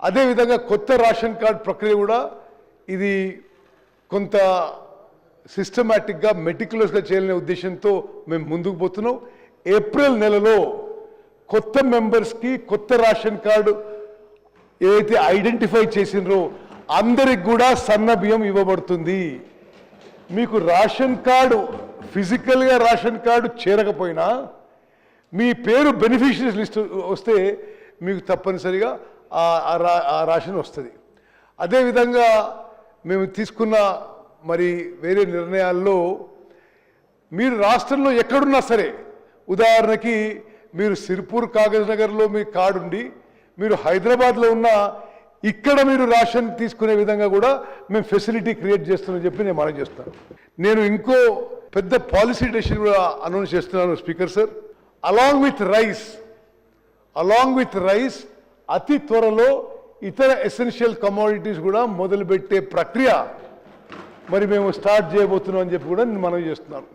అదేవిధంగా కొత్త ration card ప్రక్రియ కూడా ఇది కొంత సిస్టమాటిక్గా మెటిక్యులస్గా చేయాలనే ఉద్దేశంతో మేము ముందుకు పోతున్నాం. ఏప్రిల్ నెలలో కొత్త మెంబర్స్కి కొత్త రేషన్ కార్డు ఏదైతే ఐడెంటిఫై చేసినరో అందరికి కూడా సన్న బియ్యం ఇవ్వబడుతుంది. మీకు రేషన్ కార్డు ఫిజికల్గా రేషన్ కార్డు చేరకపోయినా మీ పేరు బెనిఫిషరీస్ లిస్ట్ వస్తే మీకు తప్పనిసరిగా ఆ రేషన్ వస్తుంది. అదేవిధంగా మేము తీసుకున్న మరి వేరే నిర్ణయాల్లో మీరు రాష్ట్రంలో ఎక్కడున్నా సరే, ఉదాహరణకి మీరు సిర్పూర్ కాగజ్ నగర్లో మీ కార్డు ఉండి మీరు హైదరాబాద్లో ఉన్న ఇక్కడ మీరు రేషన్ తీసుకునే విధంగా కూడా మేము ఫెసిలిటీ క్రియేట్ చేస్తున్నామని చెప్పి నేను మనం చేస్తాను. నేను ఇంకో పెద్ద పాలసీ డెసిషన్ కూడా అనౌన్స్ చేస్తున్నాను speaker sir. Along with rice అతి త్వరలో ఇతర ఎసెన్షియల్ కమోడిటీస్ కూడా మొదలుపెట్టే ప్రక్రియ మరి మేము స్టార్ట్ చేయబోతున్నాం అని చెప్పి కూడా నేను మనవి చేస్తున్నాను.